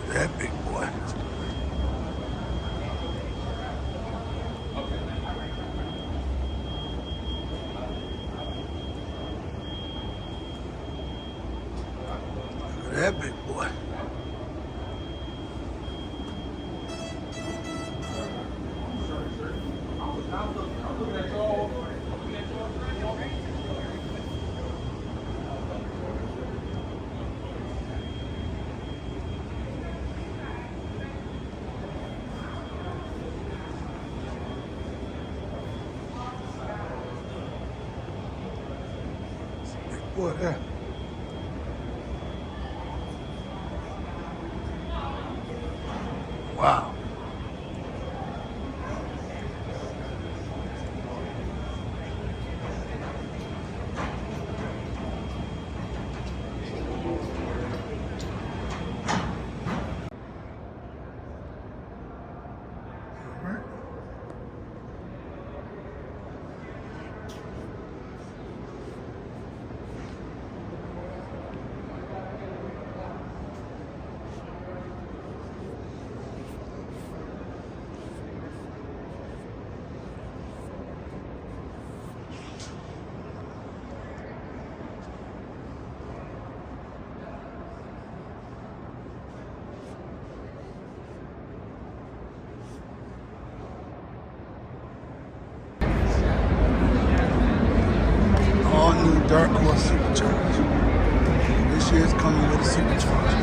That big boy. Look at that big boy. Big boy there. Wow. All right. All new Dark Horse Supercharger. This year's coming with a supercharger.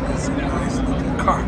That's a nice looking car.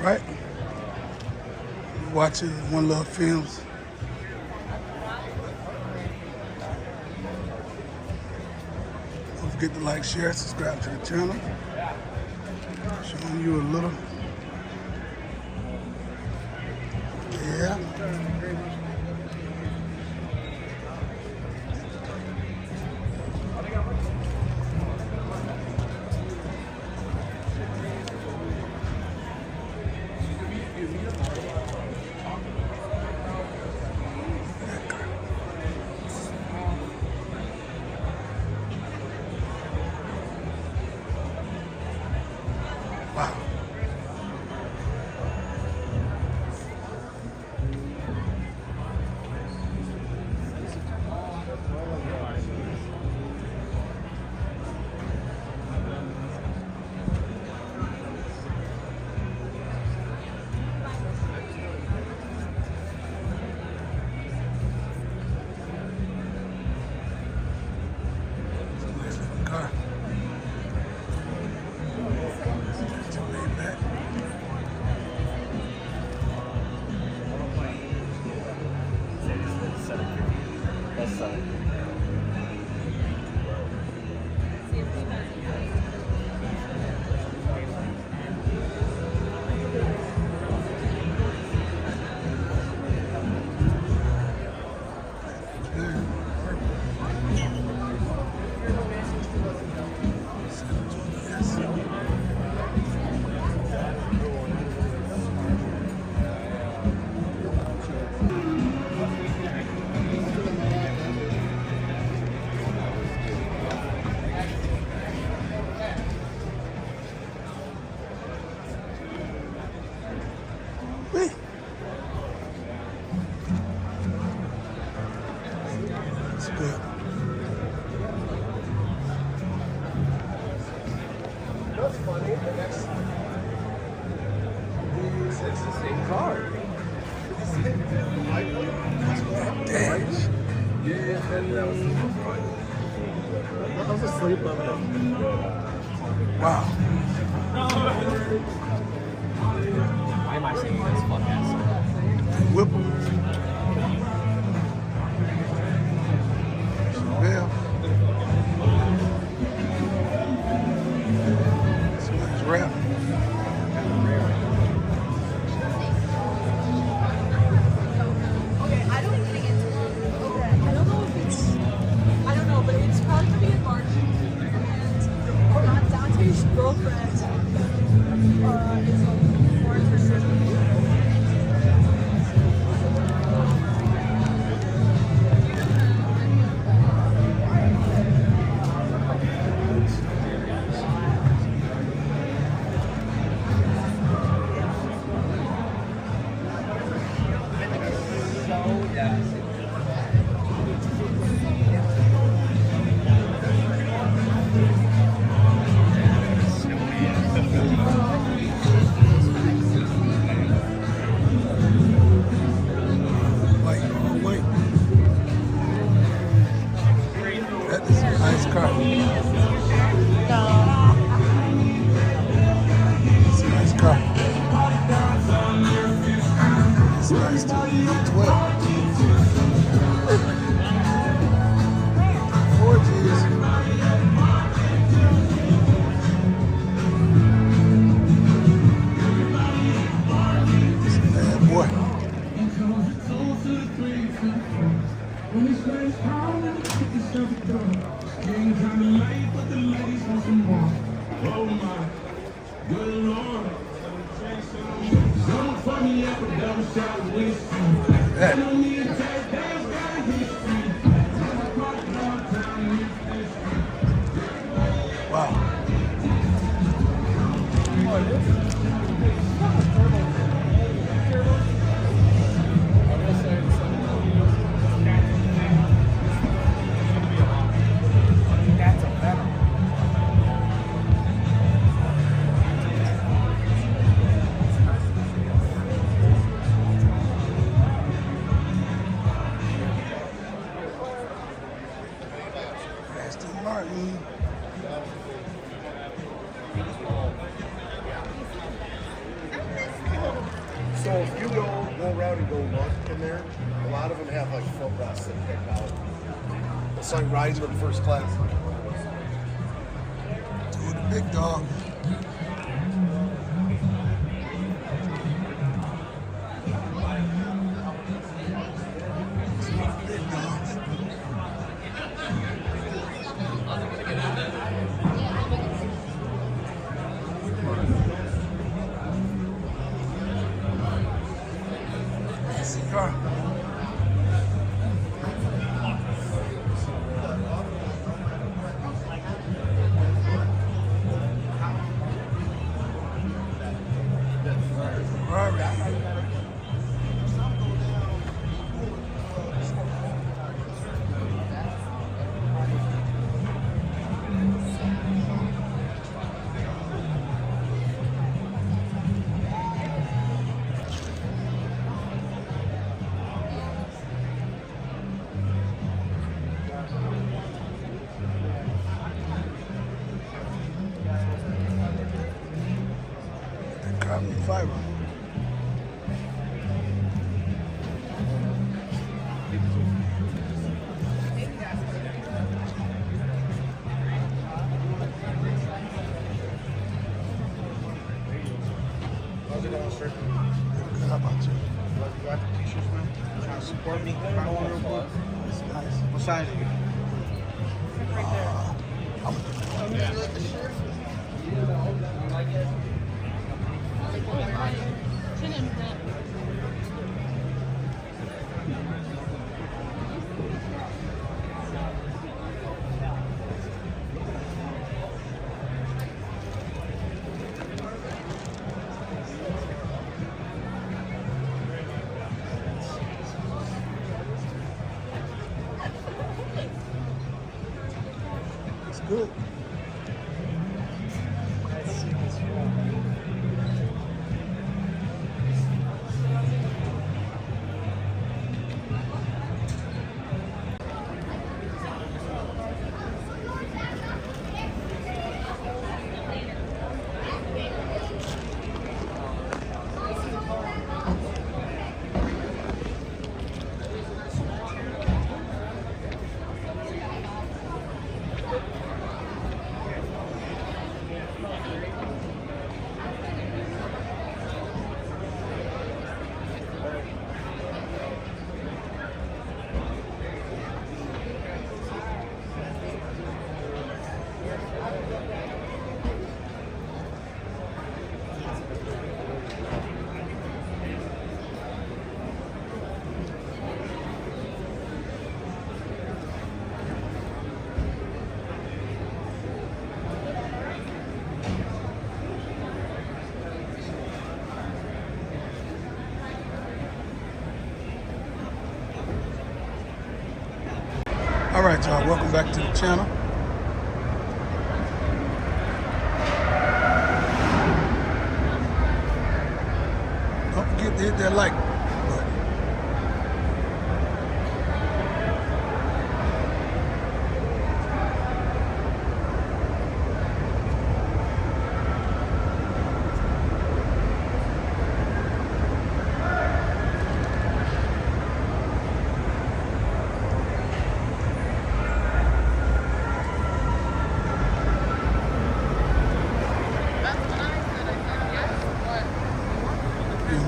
Right? Watching One Love Films. Don't forget to like, share, subscribe to the channel. Showing you a little. Yeah. Wow. Wait. It's good. That's funny. The next. It's the same car. Damn. I was asleep on it. Wow. Why am I singing this podcast? Whipple. Well. Somebody's rapping. Okay, I don't think it's okay. I don't know if it's I don't know, but it's probably gonna be in March. And Dante's girlfriend is like March or something. Like, oh, wait. That is a nice car. It's a nice car. It's nice too. 12. 4Gs. It's a bad boy. Yeah. Wow. That's a better. Aston Martin. So if you go around and go look in there, a lot of them have like footrests and picked out. It's like riding in first class. Two of the big dogs. Big dogs. Nice car. Ferrari. The carbon fiber. How's it going, sir? Good. How about you? You got the t-shirts, man? Trying to support me? Buy one real quick. It's nice. What size are you? I'm That's sick as fuck. All right, y'all, welcome back to the channel. Don't forget to hit that like button.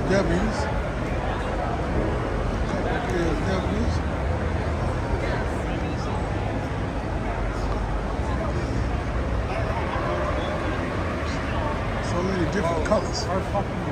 BMWs. Couple BMWs. So many different colors. Our fucking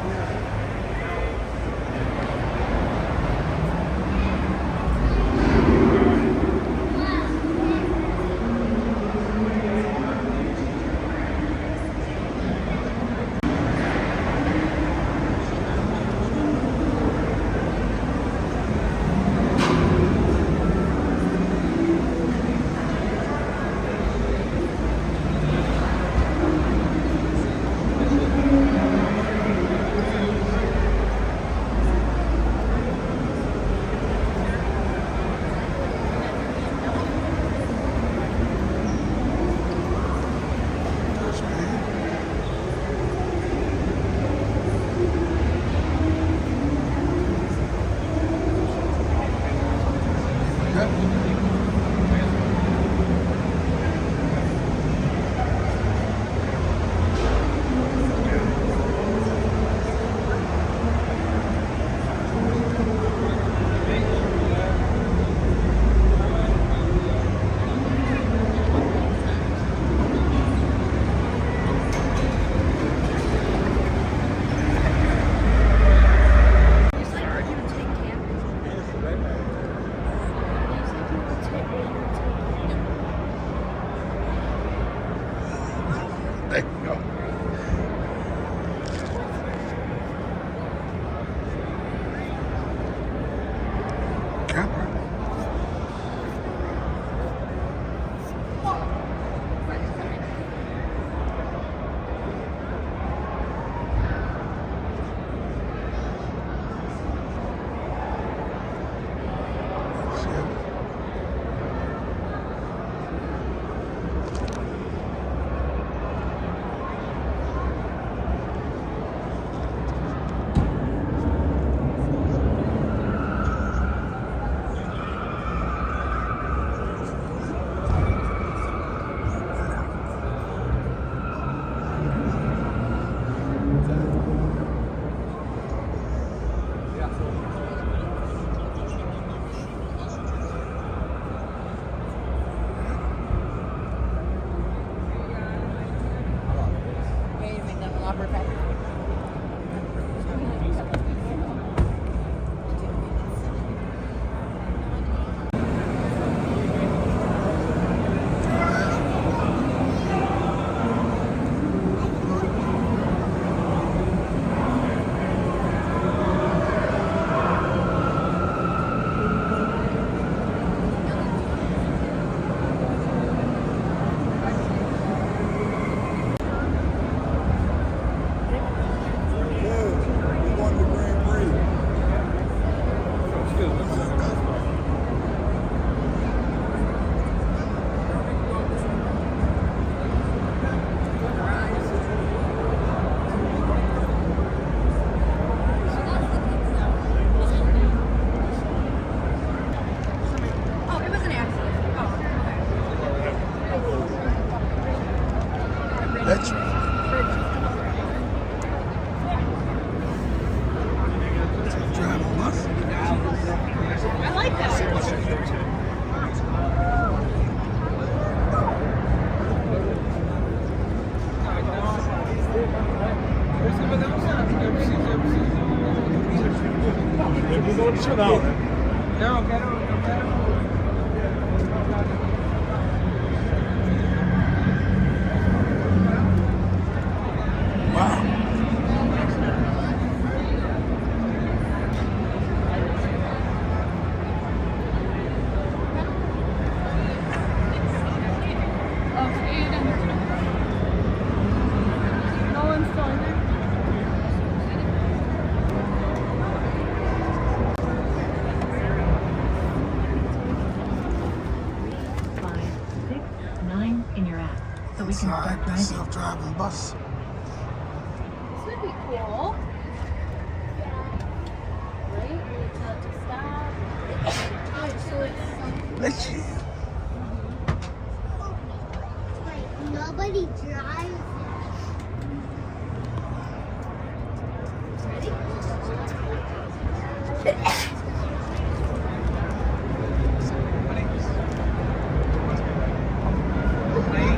There you go. Camper. Chevy. Bem-vindo ao adicional, né? Não, eu quero. Wow. No one's still in there? 5, 6, 9 in your app, so we can start Inside the driving. self-driving bus. This would be cool. Right? We tell it to stop. Actually, Let's see. Like nobody drives. Nobody drives. Three.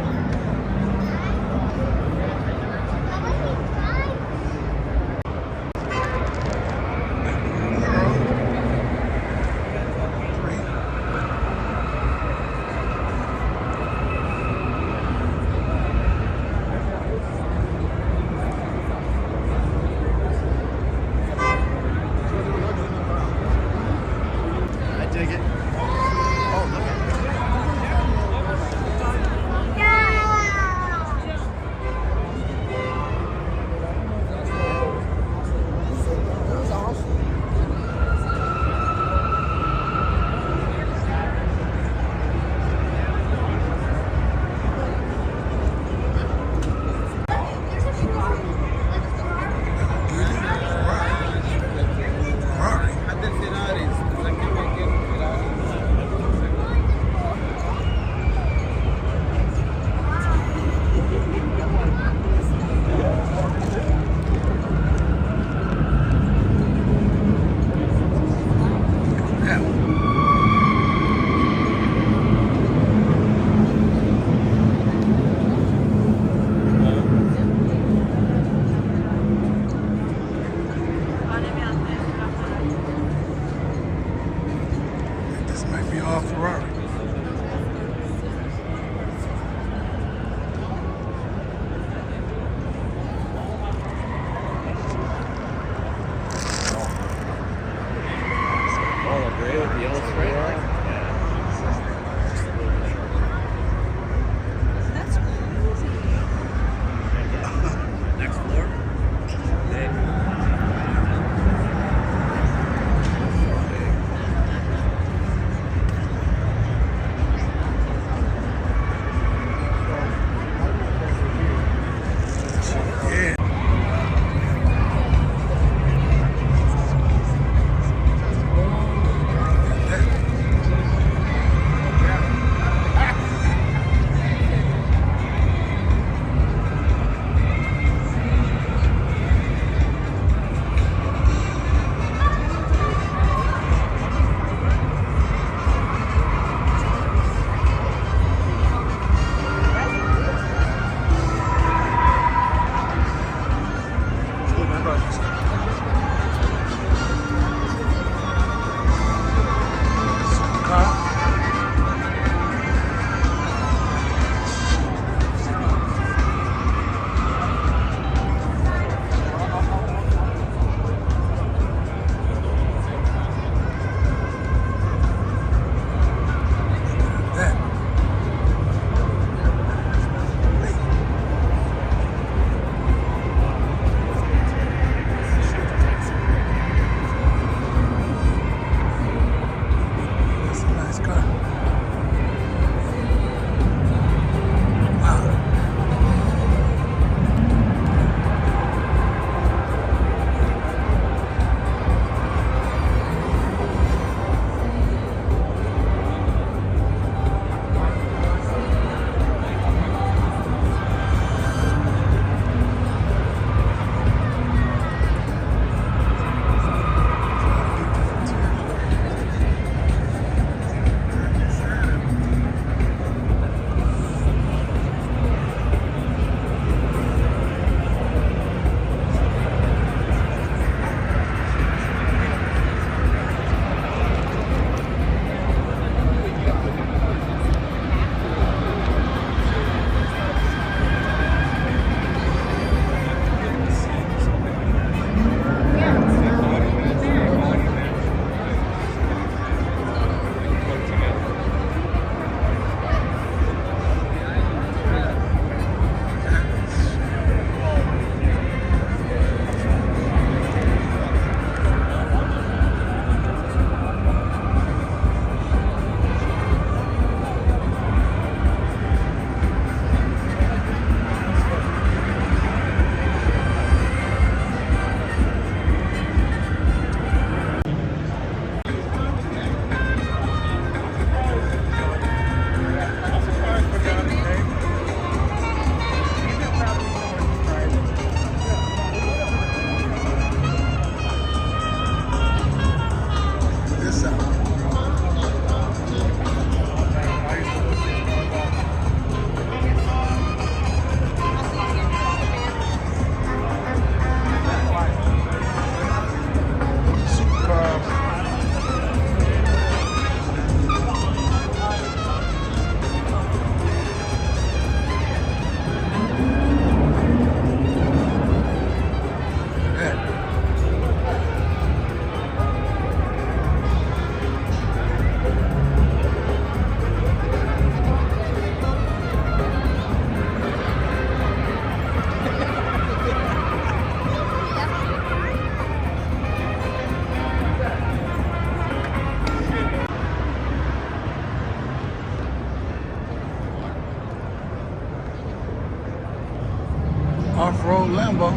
old Lambo.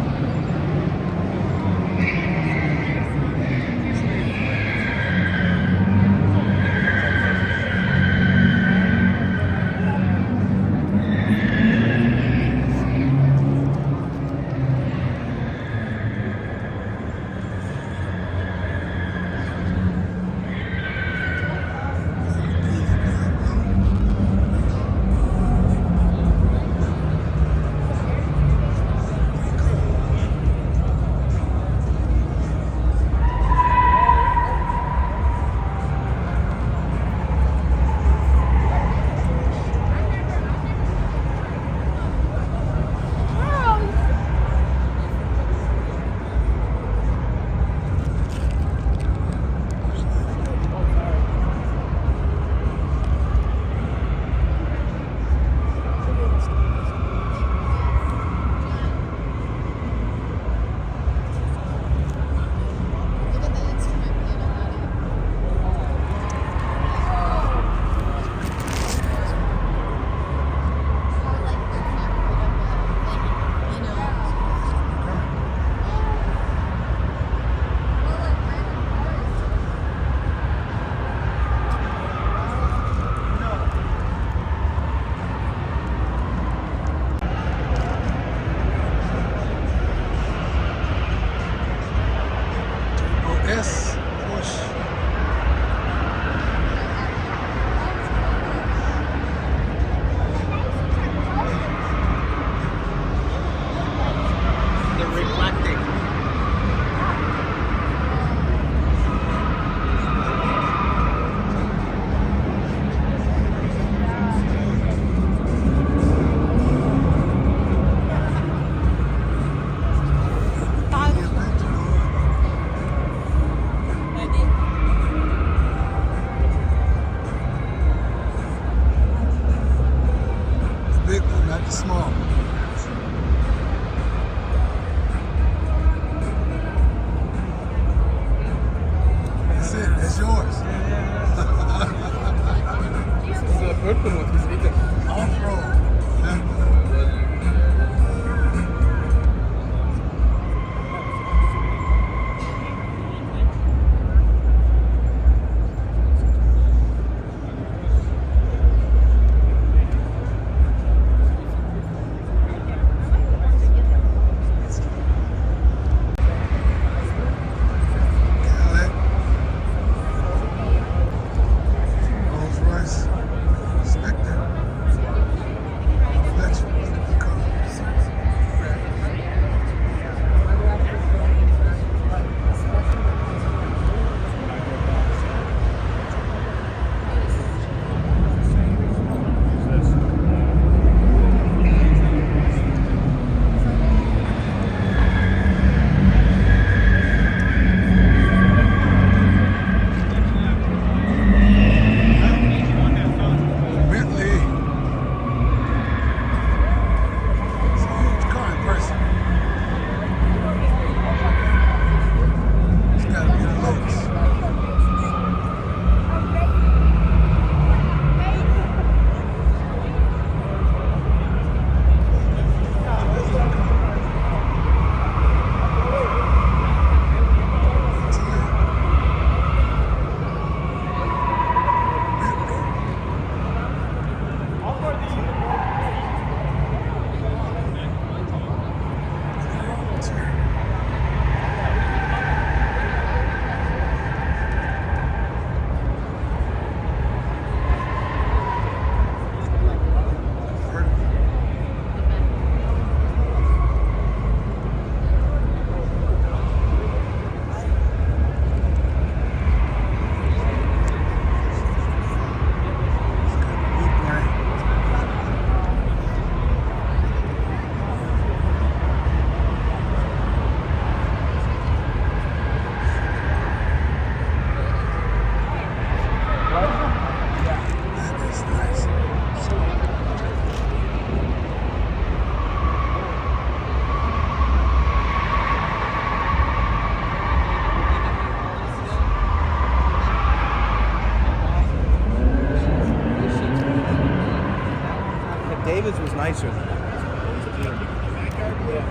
S Porsche. They're reflecting. Big one, not the small. That's it. That's yours. This is a good one with his speaker. Off-road. Cadillac. Rolls Royce. Spectre. Electric car. Bentley. It's a huge car in person. It's gotta be the latest. That is nice. David's was nicer than that. Yeah.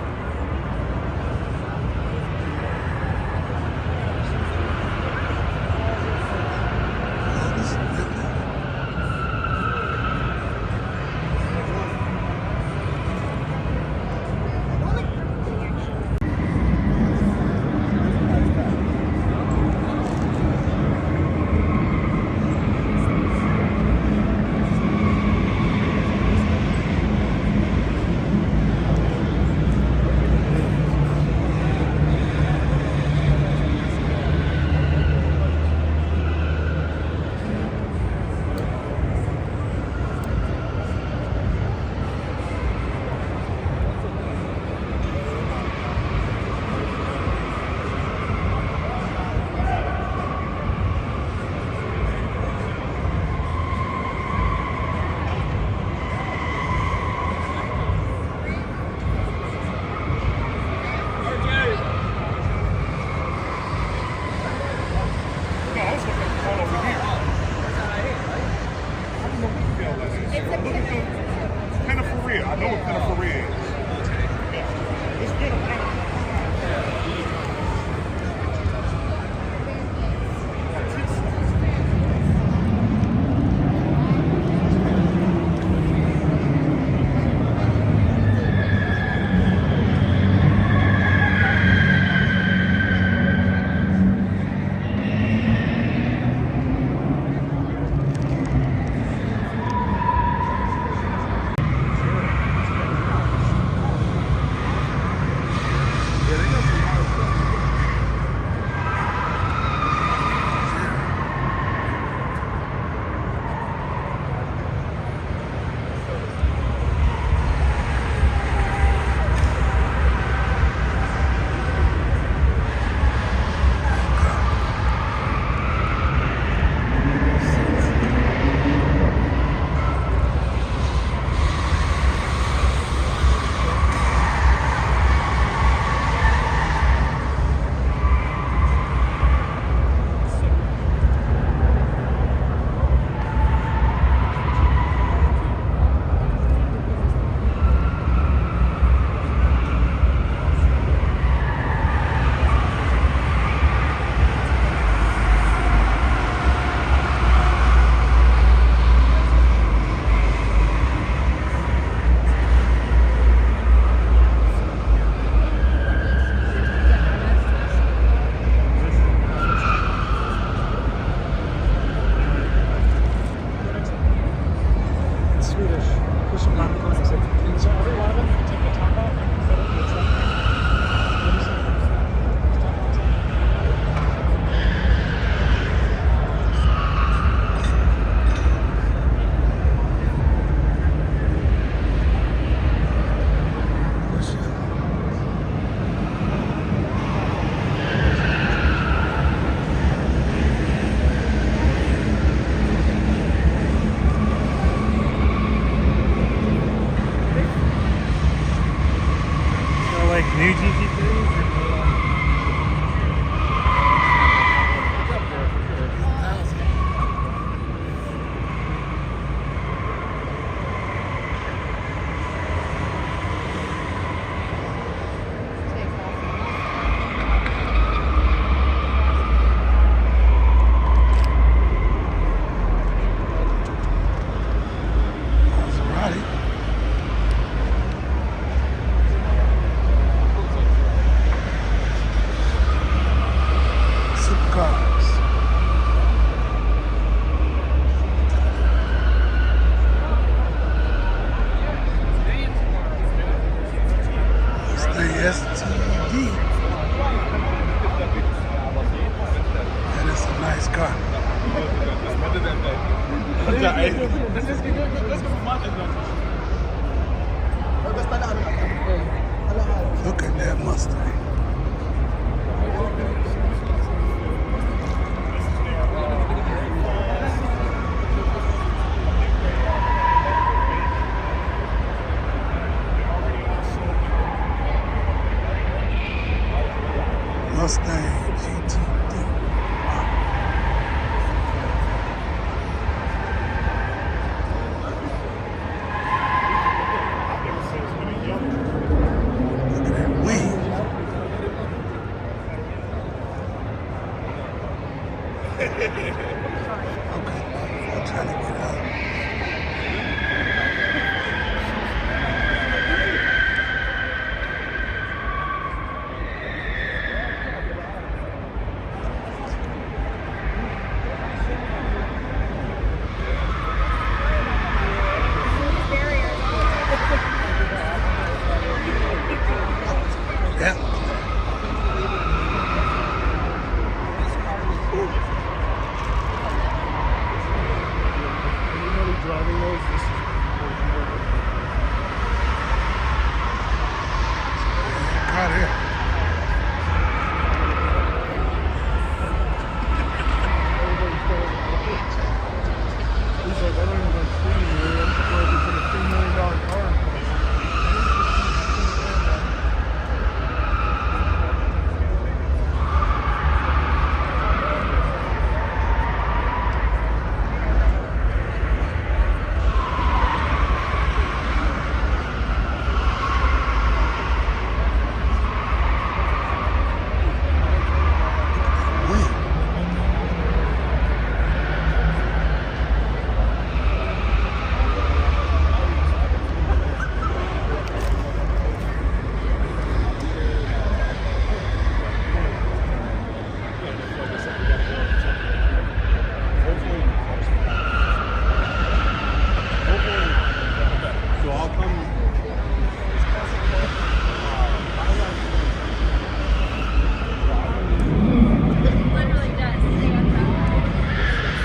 Maserati. Supercars. Mustang STD. That is a nice car. Look at that Mustang. Mustang GTD. Look at that wing. Okay, I'm trying to get out. Yeah. Car here. He's like, I don't even understand you. I'm surprised they put a $3 million car in front of me. Wing. So I'll come. Literally does. Stay on top.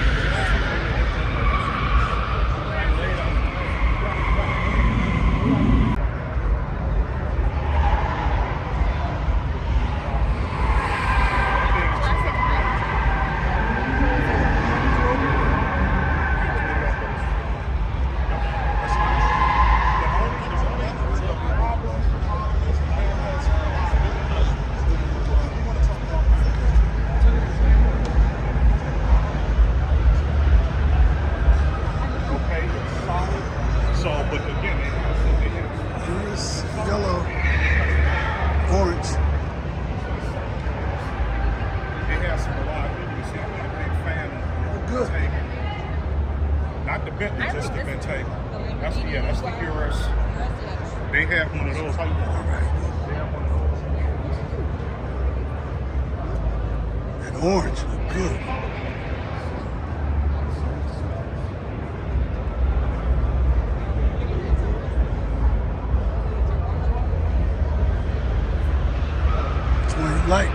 Okay, it's solid. So, but again, Here's yellow, orange. it has some reliability. See, I'm not a big fan of Good. Bentayga. Not the Bentley, just the Bentayga. That's the Urus. They have one of those. How you doing? All right. They have one of those. That orange look good. Which one you like?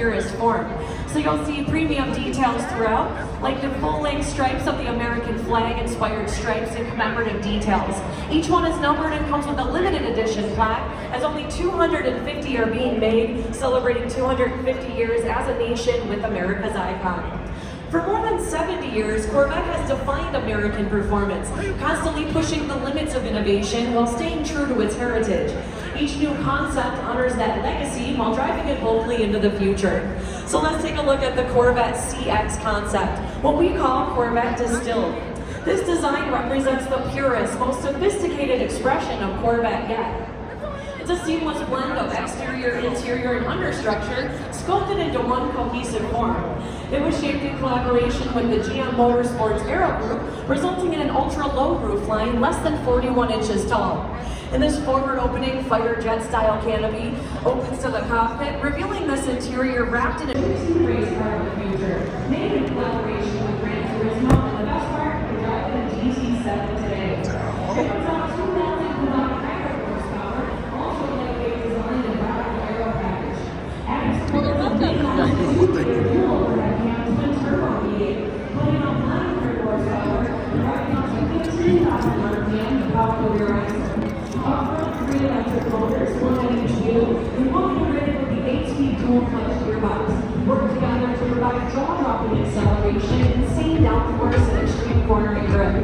purest form. So you'll see premium details throughout, like the full-length stripes of the American flag-inspired stripes and commemorative details. Each one is numbered and comes with a limited edition plaque, as only 250 are being made, celebrating 250 years as a nation with America's icon. For more than 70 years, Corvette has defined American performance, constantly pushing the limits of innovation while staying true to its heritage. Each new concept honors that legacy while driving it boldly into the future. So let's take a look at the Corvette CX concept, what we call Corvette Distilled. This design represents the purest, most sophisticated expression of Corvette yet. It's a seamless blend of exterior, interior, and understructure sculpted into one cohesive form. It was shaped in collaboration with the GM Motorsports Aero Group, resulting in an ultra-low roof line less than 41 inches tall. And this forward-opening fighter jet-style canopy opens to the cockpit, revealing this interior wrapped in a race car of the future. Made in collaboration with Gran Turismo, and the best part, we're driving a GT7 today. It comes out 2,000 kilowatt horsepower, also lightweight design and rapid aero package. Adding support for the fuel overhead twin turbo V8, putting on 900 horsepower, driving up to 15,000 RPM to power the rear axle. Off-road 3 electric motors, 1 each wheel, and will be rated with the 8-speed dual-clutch gearbox. Work together to provide jaw-dropping acceleration, insane downforce, and extreme cornering grip.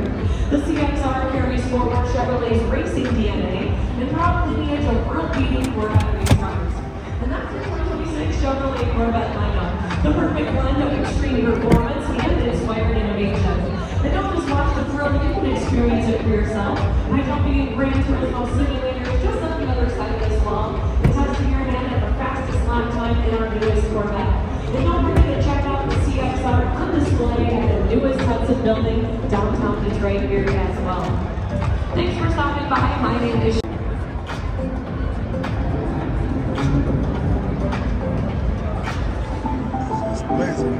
The CXR carries forward Chevrolet's racing DNA and proud lineage of world-beating Corvette race cars. And that's the 2026 Chevrolet Corvette lineup, the perfect blend of extreme performance and inspired innovation. And don't just watch the thrill, you can experience it for yourself by jumping in Gran Turismo simulators just on the other side of this wall and testing your hand at the fastest lap time in our newest Corvette. And don't forget to check out the CXR on display at the newest Hudson building, downtown Detroit area as well. Thanks for stopping by. My name is It's amazing.